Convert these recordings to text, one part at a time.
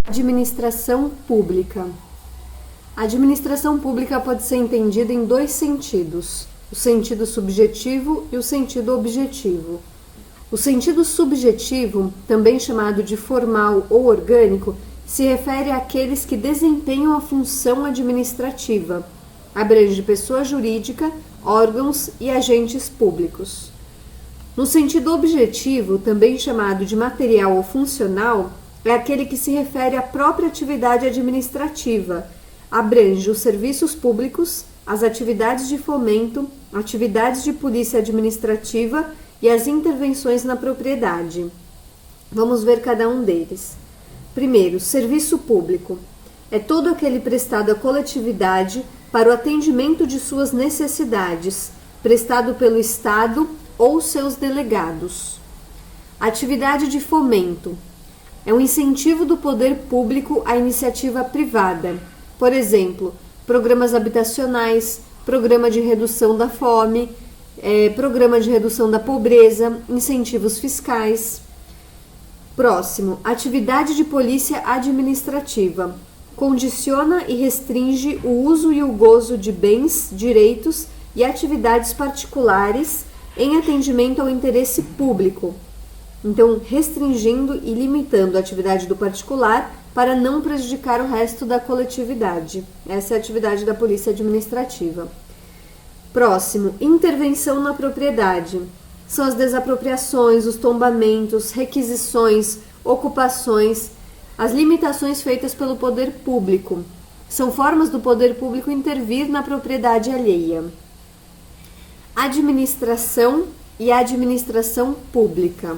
Administração pública. A administração pública pode ser entendida em dois sentidos: o sentido subjetivo e o sentido objetivo. O sentido subjetivo, também chamado de formal ou orgânico, se refere àqueles que desempenham a função administrativa. Abrange pessoa jurídica, órgãos e agentes públicos. No sentido objetivo, também chamado de material ou funcional, é aquele que se refere à própria atividade administrativa. Abrange os serviços públicos, as atividades de fomento, atividades de polícia administrativa e as intervenções na propriedade. Vamos ver cada um deles. Primeiro, serviço público. É todo aquele prestado à coletividade para o atendimento de suas necessidades, prestado pelo Estado ou seus delegados. Atividade de fomento. É um incentivo do poder público à iniciativa privada. Por exemplo, programas habitacionais, programa de redução da fome, programa de redução da pobreza, incentivos fiscais. Próximo, atividade de polícia administrativa. Condiciona e restringe o uso e o gozo de bens, direitos e atividades particulares em atendimento ao interesse público. Então, restringindo e limitando a atividade do particular para não prejudicar o resto da coletividade. Essa é a atividade da polícia administrativa. Próximo, intervenção na propriedade. São as desapropriações, os tombamentos, requisições, ocupações, as limitações feitas pelo poder público. São formas do poder público intervir na propriedade alheia. Administração e administração pública.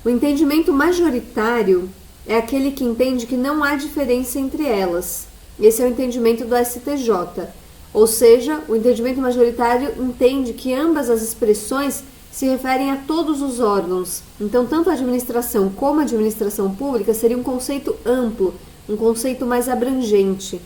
O entendimento majoritário é aquele que entende que não há diferença entre elas. Esse é o entendimento do STJ. Ou seja, o entendimento majoritário entende que ambas as expressões se referem a todos os órgãos. Então, tanto a administração como a administração pública seria um conceito amplo, um conceito mais abrangente.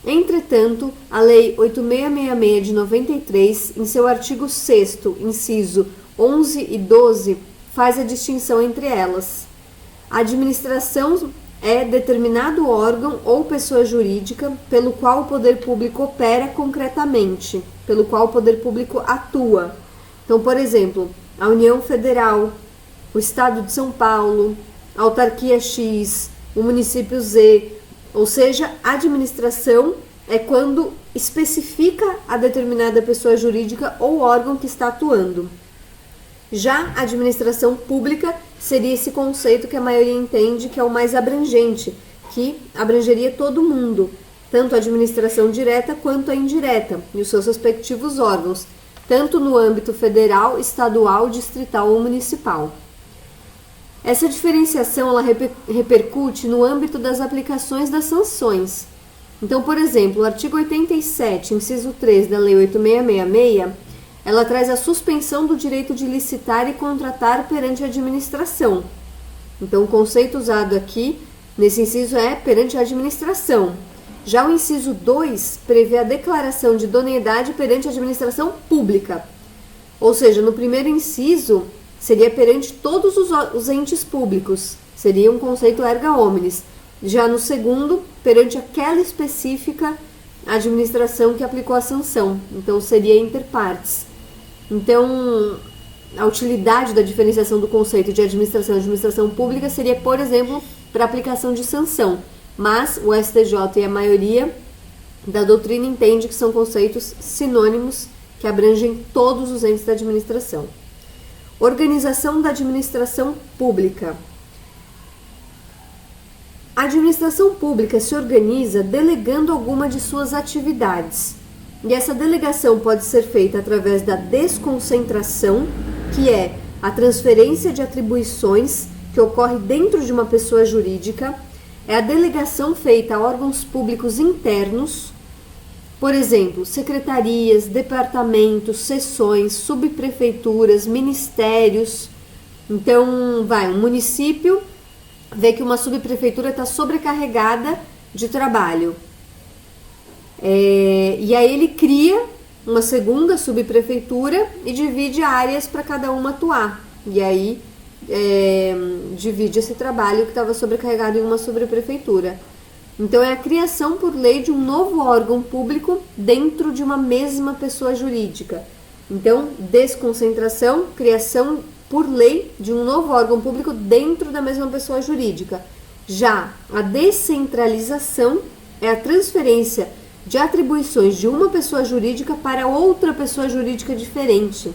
Entretanto, a Lei 8666 de 93, em seu artigo 6º, inciso 11 e 12, faz a distinção entre elas. A administração é determinado órgão ou pessoa jurídica pelo qual o poder público opera concretamente, pelo qual o poder público atua. Então, por exemplo, a União Federal, o Estado de São Paulo, a autarquia X, o município Z, ou seja, a administração é quando especifica a determinada pessoa jurídica ou órgão que está atuando. Já a administração pública seria esse conceito que a maioria entende que é o mais abrangente, que abrangeria todo mundo, tanto a administração direta quanto a indireta, e os seus respectivos órgãos, tanto no âmbito federal, estadual, distrital ou municipal. Essa diferenciação ela repercute no âmbito das aplicações das sanções. Então, por exemplo, o artigo 87, inciso 3 da Lei 8666, ela traz a suspensão do direito de licitar e contratar perante a administração. Então, o conceito usado aqui, nesse inciso, é perante a administração. Já o inciso 2 prevê a declaração de idoneidade perante a administração pública. Ou seja, no primeiro inciso, seria perante todos os entes públicos. Seria um conceito erga omnes. Já no segundo, perante aquela específica administração que aplicou a sanção. Então, seria inter partes. Então, a utilidade da diferenciação do conceito de administração e administração pública seria, por exemplo, para aplicação de sanção. Mas o STJ e a maioria da doutrina entende que são conceitos sinônimos que abrangem todos os entes da administração. Organização da administração pública. A administração pública se organiza delegando alguma de suas atividades. E essa delegação pode ser feita através da desconcentração, que é a transferência de atribuições que ocorre dentro de uma pessoa jurídica, é a delegação feita a órgãos públicos internos, por exemplo, secretarias, departamentos, seções, subprefeituras, ministérios. Então, um município vê que uma subprefeitura está sobrecarregada de trabalho. E aí ele cria uma segunda subprefeitura e divide áreas para cada uma atuar. E aí divide esse trabalho que estava sobrecarregado em uma sobreprefeitura. Então, é a criação por lei de um novo órgão público dentro de uma mesma pessoa jurídica. Então, desconcentração, criação por lei de um novo órgão público dentro da mesma pessoa jurídica. Já a descentralização é a transferência de atribuições de uma pessoa jurídica para outra pessoa jurídica diferente.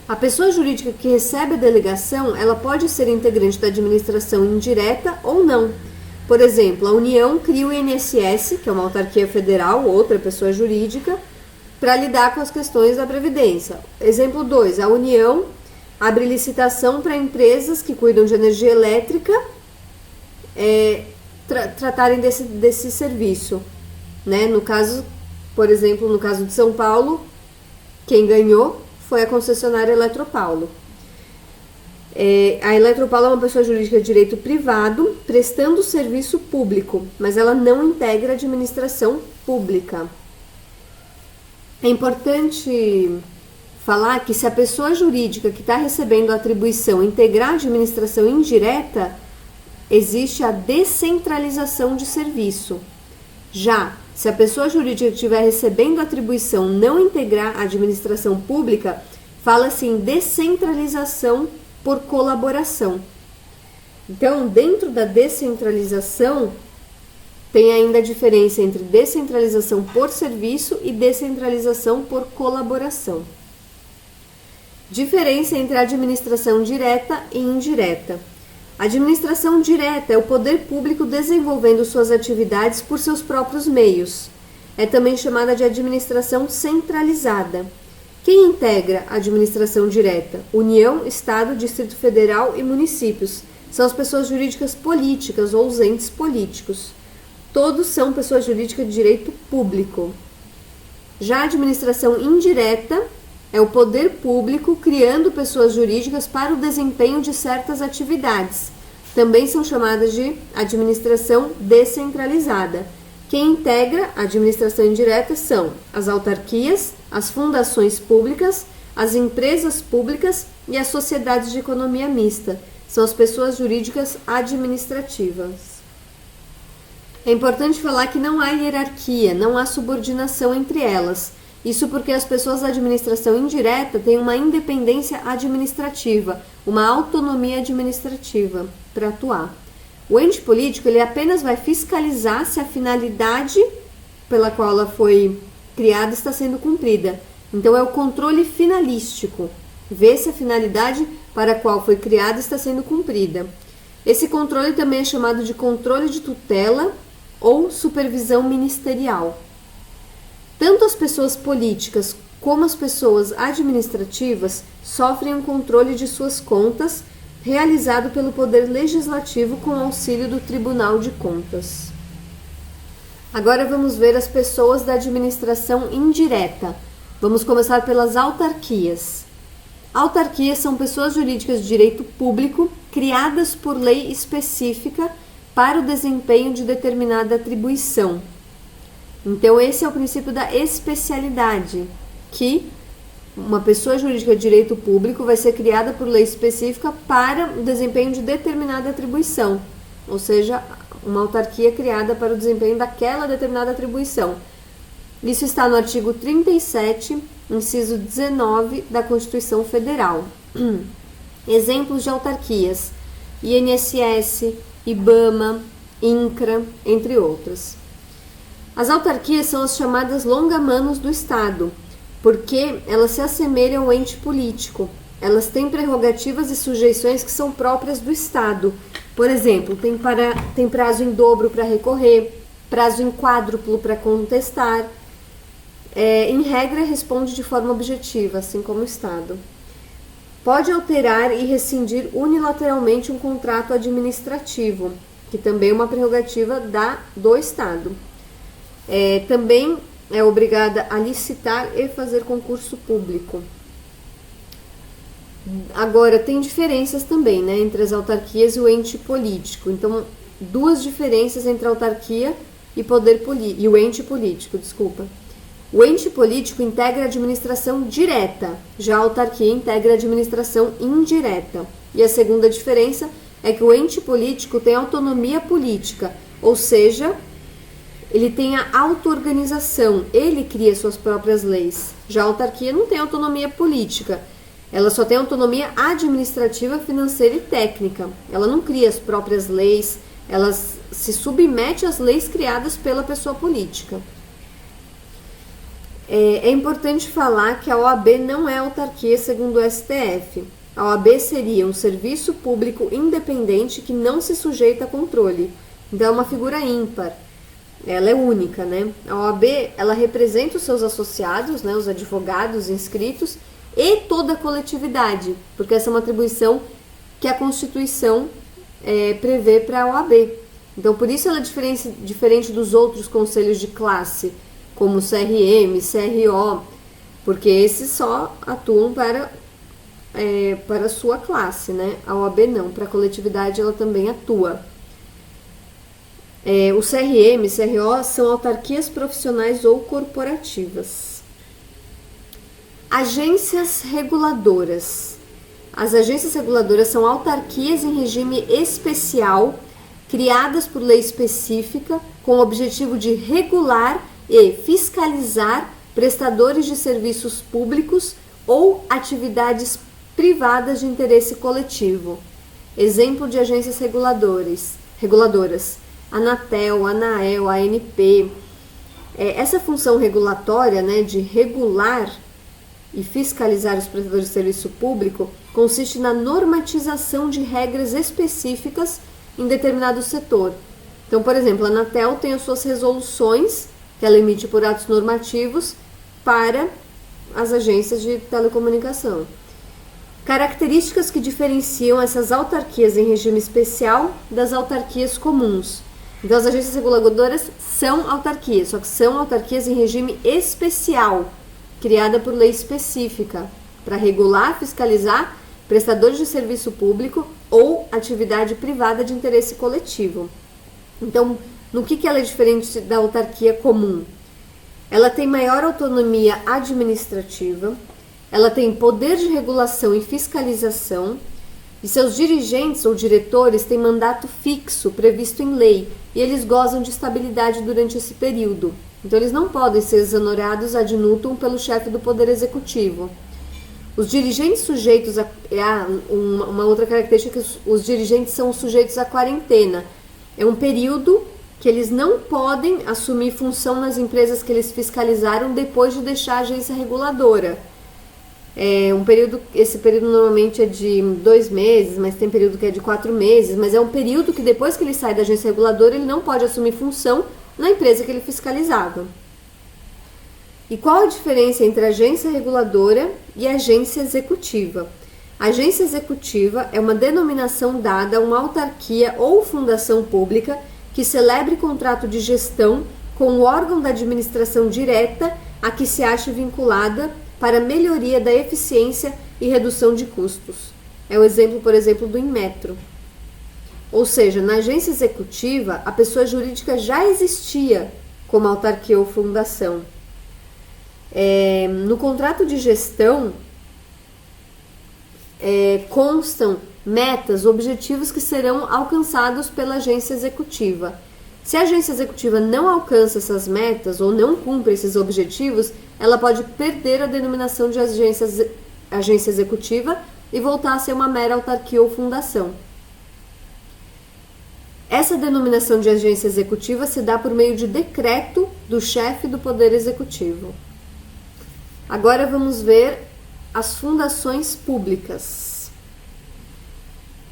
A pessoa jurídica que recebe a delegação, ela pode ser integrante da administração indireta ou não. Por exemplo, a União cria o INSS, que é uma autarquia federal, outra pessoa jurídica, para lidar com as questões da Previdência. Exemplo 2, a União abre licitação para empresas que cuidam de energia elétrica tratarem desse serviço. Né? No caso, por exemplo, no caso de São Paulo, quem ganhou foi a concessionária Eletropaulo. A Eletropaulo é uma pessoa jurídica de direito privado prestando serviço público, mas ela não integra a administração pública. É importante falar que se a pessoa jurídica que está recebendo a atribuição integrar a administração indireta, existe a descentralização de serviço. Já se a pessoa jurídica que estiver recebendo a atribuição não integrar a administração pública, fala-se em descentralização por colaboração. Então, dentro da descentralização, tem ainda a diferença entre descentralização por serviço e descentralização por colaboração. Diferença entre a administração direta e indireta. A administração direta é o poder público desenvolvendo suas atividades por seus próprios meios. É também chamada de administração centralizada. Quem integra a administração direta? União, Estado, Distrito Federal e municípios. São as pessoas jurídicas políticas ou os entes políticos. Todos são pessoas jurídicas de direito público. Já a administração indireta é o poder público criando pessoas jurídicas para o desempenho de certas atividades. Também são chamadas de administração descentralizada. Quem integra a administração indireta são as autarquias, as fundações públicas, as empresas públicas e as sociedades de economia mista. São as pessoas jurídicas administrativas. É importante falar que não há hierarquia, não há subordinação entre elas. Isso porque as pessoas da administração indireta têm uma independência administrativa, uma autonomia administrativa para atuar. O ente político ele apenas vai fiscalizar se a finalidade pela qual ela foi criada está sendo cumprida. Então é o controle finalístico, ver se a finalidade para a qual foi criada está sendo cumprida. Esse controle também é chamado de controle de tutela ou supervisão ministerial. Tanto as pessoas políticas como as pessoas administrativas sofrem um controle de suas contas realizado pelo Poder Legislativo com auxílio do Tribunal de Contas. Agora vamos ver as pessoas da administração indireta. Vamos começar pelas autarquias. Autarquias são pessoas jurídicas de direito público criadas por lei específica para o desempenho de determinada atribuição. Então, esse é o princípio da especialidade, que uma pessoa jurídica de direito público vai ser criada por lei específica para o desempenho de determinada atribuição, ou seja, uma autarquia criada para o desempenho daquela determinada atribuição. Isso está no artigo 37, inciso 19 da Constituição Federal. Exemplos de autarquias: INSS, IBAMA, INCRA, entre outras. As autarquias são as chamadas longa-manos do Estado, porque elas se assemelham ao ente político. Elas têm prerrogativas e sujeições que são próprias do Estado. Por exemplo, tem prazo em dobro para recorrer, prazo em quádruplo para contestar. Em regra, responde de forma objetiva, assim como o Estado. Pode alterar e rescindir unilateralmente um contrato administrativo, que também é uma prerrogativa do Estado. Também é obrigada a licitar e fazer concurso público. Agora, tem diferenças também, né, entre as autarquias e o ente político. Então, duas diferenças entre a autarquia e o ente político, desculpa. O ente político integra a administração direta, já a autarquia integra a administração indireta. E a segunda diferença é que o ente político tem autonomia política, ou seja, ele tem a auto-organização, ele cria suas próprias leis. Já a autarquia não tem autonomia política, ela só tem autonomia administrativa, financeira e técnica. Ela não cria as próprias leis, ela se submete às leis criadas pela pessoa política. É importante falar que a OAB não é autarquia segundo o STF. A OAB seria um serviço público independente que não se sujeita a controle. Então é uma figura ímpar. Ela é única, né? A OAB, ela representa os seus associados, né, os advogados inscritos e toda a coletividade, porque essa é uma atribuição que a Constituição prevê para a OAB. Então, por isso ela é diferente dos outros conselhos de classe, como o CRM, CRO, porque esses só atuam para a sua classe, né? A OAB não, para a coletividade ela também atua. O CRM e CRO são autarquias profissionais ou corporativas. Agências reguladoras. As agências reguladoras são autarquias em regime especial, criadas por lei específica, com o objetivo de regular e fiscalizar prestadores de serviços públicos ou atividades privadas de interesse coletivo. Exemplo de agências reguladoras. Anatel, Anael, ANP. Essa função regulatória, né, de regular e fiscalizar os prestadores de serviço público consiste na normatização de regras específicas em determinado setor. Então, por exemplo, a Anatel tem as suas resoluções que ela emite por atos normativos para as agências de telecomunicação. Características que diferenciam essas autarquias em regime especial das autarquias comuns. Então, as agências reguladoras são autarquias, só que são autarquias em regime especial, criada por lei específica, para regular, fiscalizar prestadores de serviço público ou atividade privada de interesse coletivo. Então, no que ela é diferente da autarquia comum? Ela tem maior autonomia administrativa, ela tem poder de regulação e fiscalização, e seus dirigentes ou diretores têm mandato fixo previsto em lei, e eles gozam de estabilidade durante esse período. Então, eles não podem ser exonerados ad nutum pelo chefe do Poder Executivo. Os dirigentes sujeitos uma outra característica é que os dirigentes são sujeitos à quarentena. É um período que eles não podem assumir função nas empresas que eles fiscalizaram depois de deixar a agência reguladora. Esse período normalmente é de 2 meses, mas tem período que é de 4 meses, mas é um período que depois que ele sai da agência reguladora, ele não pode assumir função na empresa que ele fiscalizava. E qual a diferença entre agência reguladora e agência executiva? A agência executiva é uma denominação dada a uma autarquia ou fundação pública que celebre contrato de gestão com o órgão da administração direta a que se ache vinculada para melhoria da eficiência e redução de custos. É o exemplo, por exemplo, do Inmetro. Ou seja, na agência executiva, a pessoa jurídica já existia como autarquia ou fundação. No contrato de gestão, constam metas, objetivos que serão alcançados pela agência executiva. Se a agência executiva não alcança essas metas ou não cumpre esses objetivos, ela pode perder a denominação de agência executiva e voltar a ser uma mera autarquia ou fundação. Essa denominação de agência executiva se dá por meio de decreto do chefe do Poder Executivo. Agora vamos ver as fundações públicas.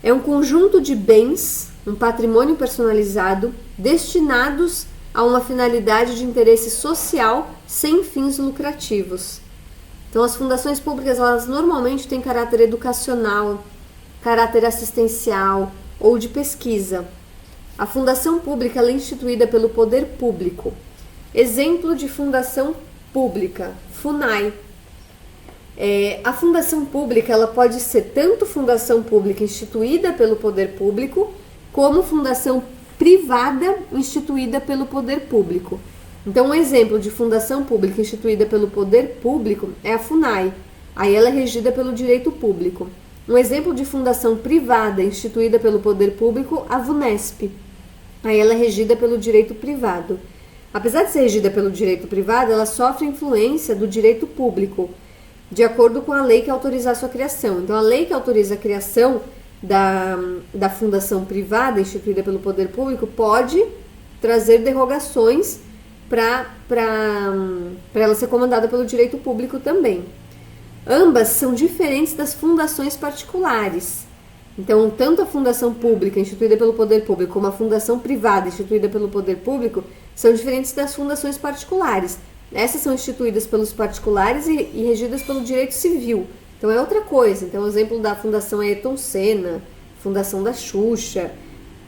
É um conjunto de bens, um patrimônio personalizado, destinados a uma finalidade de interesse social sem fins lucrativos. Então, as fundações públicas, elas normalmente têm caráter educacional, caráter assistencial ou de pesquisa. A fundação pública ela é instituída pelo poder público. Exemplo de fundação pública, FUNAI. A fundação pública ela pode ser tanto fundação pública instituída pelo poder público, como fundação privada instituída pelo poder público. Então, um exemplo de fundação pública instituída pelo poder público é a FUNAI. Aí ela é regida pelo direito público. Um exemplo de fundação privada instituída pelo poder público, a VUNESP. Aí ela é regida pelo direito privado. Apesar de ser regida pelo direito privado, ela sofre influência do direito público, de acordo com a lei que autorizar sua criação. Então, a lei que autoriza a criação da fundação privada instituída pelo poder público pode trazer derrogações para ela ser comandada pelo direito público também. Ambas são diferentes das fundações particulares. Então, tanto a fundação pública instituída pelo poder público como a fundação privada instituída pelo poder público são diferentes das fundações particulares. Essas são instituídas pelos particulares e regidas pelo direito civil. Então é outra coisa. Então o exemplo da Fundação Ayrton Senna, Fundação da Xuxa,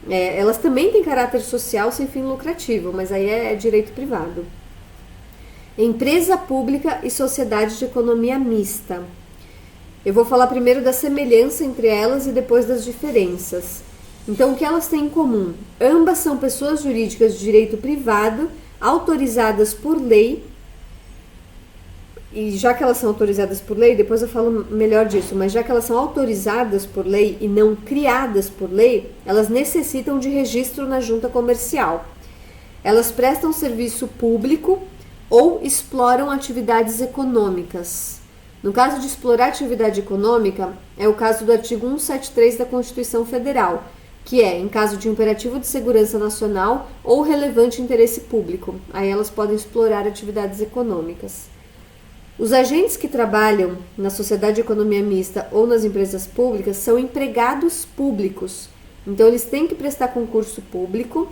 elas também têm caráter social sem fim lucrativo, mas aí é direito privado. Empresa pública e sociedade de economia mista. Eu vou falar primeiro da semelhança entre elas e depois das diferenças. Então o que elas têm em comum? Ambas são pessoas jurídicas de direito privado, autorizadas por lei. E já que elas são autorizadas por lei, depois eu falo melhor disso, mas já que elas são autorizadas por lei e não criadas por lei, elas necessitam de registro na junta comercial. Elas prestam serviço público ou exploram atividades econômicas. No caso de explorar atividade econômica, é o caso do artigo 173 da Constituição Federal, que é em caso de imperativo de segurança nacional ou relevante interesse público. Aí elas podem explorar atividades econômicas. Os agentes que trabalham na sociedade de economia mista ou nas empresas públicas são empregados públicos. Então, eles têm que prestar concurso público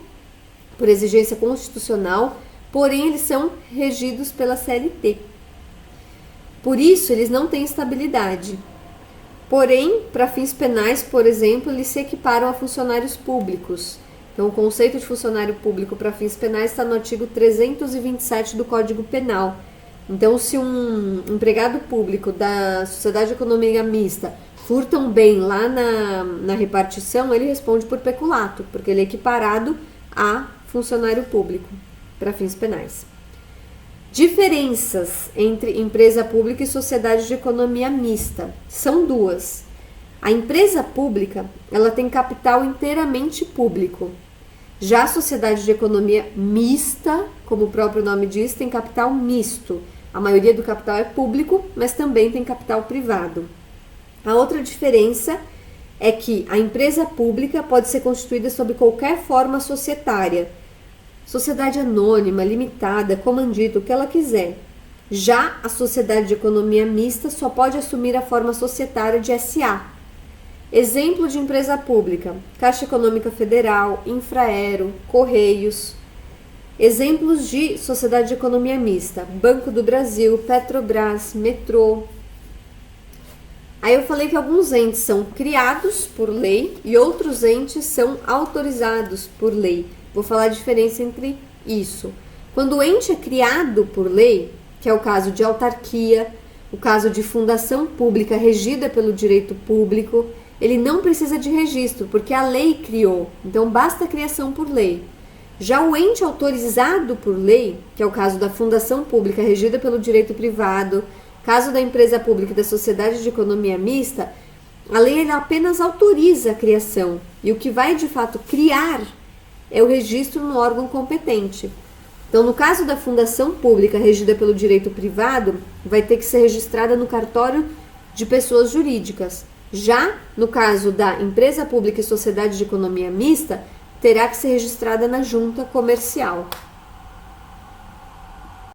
por exigência constitucional, porém, eles são regidos pela CLT. Por isso, eles não têm estabilidade. Porém, para fins penais, por exemplo, eles se equiparam a funcionários públicos. Então, o conceito de funcionário público para fins penais está no artigo 327 do Código Penal. Então, se um empregado público da sociedade de economia mista furta um bem lá na repartição, ele responde por peculato, porque ele é equiparado a funcionário público para fins penais. Diferenças entre empresa pública e sociedade de economia mista são duas. A empresa pública, ela tem capital inteiramente público. Já a sociedade de economia mista, como o próprio nome diz, tem capital misto. A maioria do capital é público, mas também tem capital privado. A outra diferença é que a empresa pública pode ser constituída sob qualquer forma societária. Sociedade anônima, limitada, comandita, o que ela quiser. Já a sociedade de economia mista só pode assumir a forma societária de SA. Exemplo de empresa pública: Caixa Econômica Federal, Infraero, Correios. Exemplos de sociedade de economia mista: Banco do Brasil, Petrobras, Metrô. Aí eu falei que alguns entes são criados por lei e outros entes são autorizados por lei. Vou falar a diferença entre isso. Quando o ente é criado por lei, que é o caso de autarquia, o caso de fundação pública regida pelo direito público, ele não precisa de registro, porque a lei criou. Então basta a criação por lei. Já o ente autorizado por lei, que é o caso da fundação pública regida pelo direito privado, caso da empresa pública e da sociedade de economia mista, a lei ela apenas autoriza a criação. E o que vai de fato criar é o registro no órgão competente. Então, no caso da fundação pública regida pelo direito privado, vai ter que ser registrada no cartório de pessoas jurídicas. Já no caso da empresa pública e sociedade de economia mista, terá que ser registrada na junta comercial.